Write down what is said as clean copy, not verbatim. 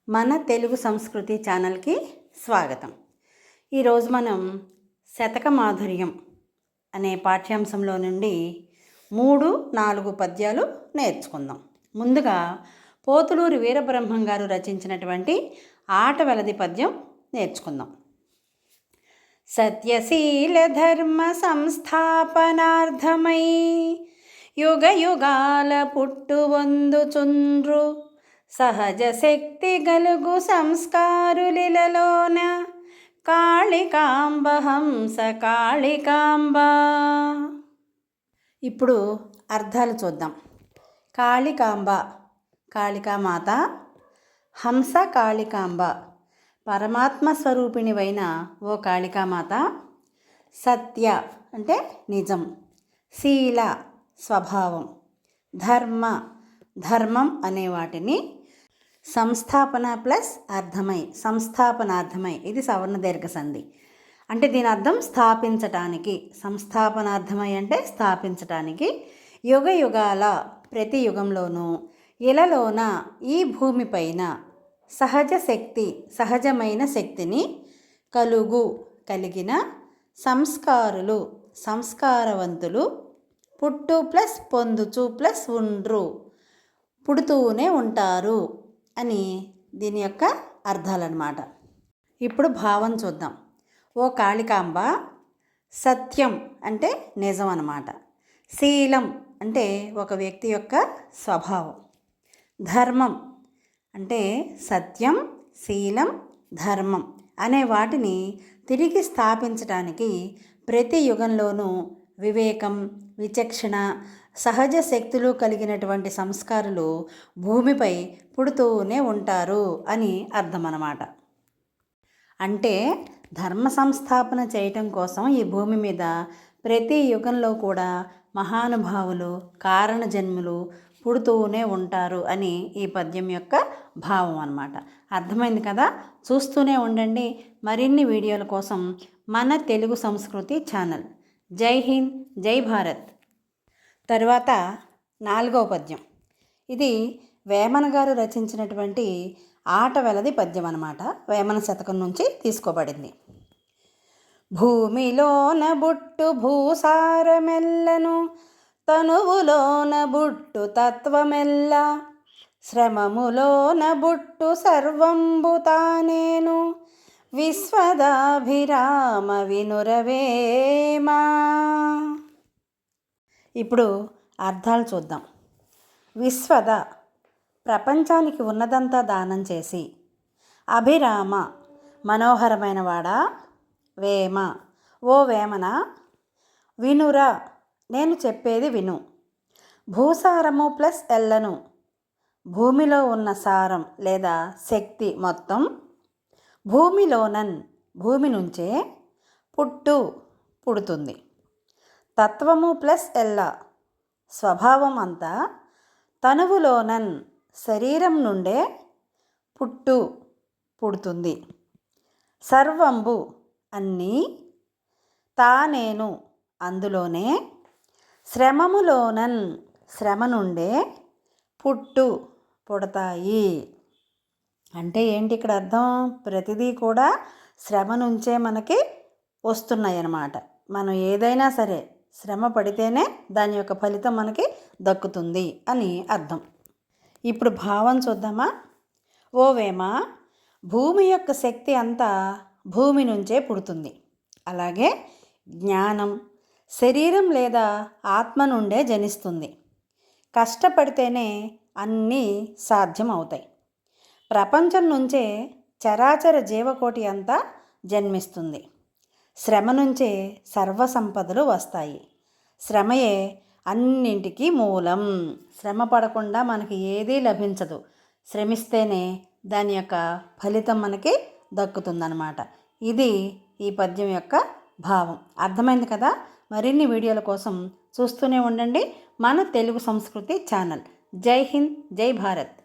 మన తెలుగు సంస్కృతి ఛానల్కి స్వాగతం. ఈరోజు మనం శతకమాధుర్యం అనే పాఠ్యాంశంలో నుండి 3-4 పద్యాలు నేర్చుకుందాం. ముందుగా పోతులూరి వీరబ్రహ్మం గారు రచించినటువంటి ఆటవెలది పద్యం నేర్చుకుందాం. సత్యశీల ధర్మ సంస్థాపనార్థమై యుగ యుగాల పుట్టు వందుచుండ్రు సహజ శక్తి గలుగు సంస్కారులిలలోన కాళికాంబ హంస కాళికాంబ. ఇప్పుడు అర్థాలు చూద్దాం. కాళికాంబ కాళికామాత, హంస కాళికాంబ పరమాత్మ స్వరూపిణివైన ఓ కాళికామాత, సత్య అంటే నిజం, శీల స్వభావం, ధర్మం అనే వాటిని సంస్థాపన ప్లస్ అర్థమై సంస్థాపనార్థమై, ఇది సవర్ణ దీర్ఘ సంధి. అంటే దీని అర్థం స్థాపించటానికి. సంస్థాపనార్థమై అంటే స్థాపించటానికి. యుగ యుగాల ప్రతి యుగంలోనూ, ఇలలోన ఈ భూమిపైన, సహజ శక్తి సహజమైన శక్తిని కలిగిన సంస్కారులు సంస్కారవంతులు, పుట్టు ప్లస్ పొందుచు ప్లస్ ఉండ్రు పుడుతూనే ఉంటారు అని దీని యొక్క అర్థాలన్నమాట. ఇప్పుడు భావం చూద్దాం. ఓ కాళికాంబ, సత్యం అంటే నిజం అన్నమాట. శీలం అంటే ఒక వ్యక్తి యొక్క స్వభావం. ధర్మం అంటే సత్యం, శీలం, ధర్మం అనే వాటిని తిరిగి స్థాపించడానికి ప్రతి యుగంలోనూ వివేకం, విచక్షణ, సహజ శక్తులు కలిగినటువంటి సంస్కారులు భూమిపై పుడుతూనే ఉంటారు అని అర్థం అన్నమాట. అంటే ధర్మ సంస్థాపన చేయటం కోసం ఈ భూమి మీద ప్రతి యుగంలో కూడా మహానుభావులు, కారణజన్ములు పుడుతూనే ఉంటారు అని ఈ పద్యం యొక్క భావం అన్నమాట. అర్థమైంది కదా? చూస్తూనే ఉండండి మరిన్ని వీడియోల కోసం మన తెలుగు సంస్కృతి ఛానల్. జై హింద్, జై భారత్. తరువాత 4వ పద్యం. ఇది వేమన గారు రచించినటువంటి ఆటవెలది పద్యం అన్నమాట. వేమన శతకం నుంచి తీసుకోబడింది. భూమిలోన బుట్టు భూసారమెల్లను, తనువులోన బుట్టు తత్వమెల్ల, శ్రమములోన బుట్టు సర్వంబు తానేను, విశ్వదాభిరామ వినురవేమా. ఇప్పుడు అర్థాలు చూద్దాం. విశ్వద ప్రపంచానికి ఉన్నదంతా దానం చేసి, అభిరామ మనోహరమైన వాడా, వేమ ఓ వేమన, వినుర నేను చెప్పేది విను, భూసారము ప్లస్ ఎల్లను భూమిలో ఉన్న సారం లేదా శక్తి మొత్తం, భూమిలోనన్ భూమి నుంచే పుడుతుంది, తత్వము ప్లస్ ఎల్ల స్వభావం అంతా, తనువులోనన్ శరీరం నుండే పుడుతుంది, సర్వంబు అన్నీ, తానేను అందులోనే, శ్రమములోనన్ శ్రమ నుండే పుడతాయి. అంటే ఏంటి ఇక్కడ అర్థం? ప్రతిదీ కూడా శ్రమ నుంచే మనకి వస్తున్నాయి అన్నమాట. మనం ఏదైనా సరే శ్రమ పడితేనే దాని యొక్క ఫలితం మనకి దక్కుతుంది అని అర్థం. ఇప్పుడు భావం చూద్దామా? ఓ వేమ, భూమి యొక్క శక్తి అంతా భూమి నుంచే పుడుతుంది. అలాగే జ్ఞానం శరీరం లేదా ఆత్మ నుండే జనిస్తుంది. కష్టపడితేనే అన్నీ సాధ్యం అవుతాయి. ప్రపంచం నుంచే చరాచర జీవకోటి అంతా జన్మిస్తుంది. శ్రమ నుంచే సర్వసంపదలు వస్తాయి. శ్రమయే అన్నింటికీ మూలం. శ్రమ పడకుండా మనకి ఏదీ లభించదు. శ్రమిస్తేనే దాని యొక్క ఫలితం మనకి దక్కుతుందన్నమాట. ఇది ఈ పద్యం యొక్క భావం. అర్థమైంది కదా? మరిన్ని వీడియోల కోసం చూస్తూనే ఉండండి మన తెలుగు సంస్కృతి ఛానల్. జై హింద్, జై భారత్.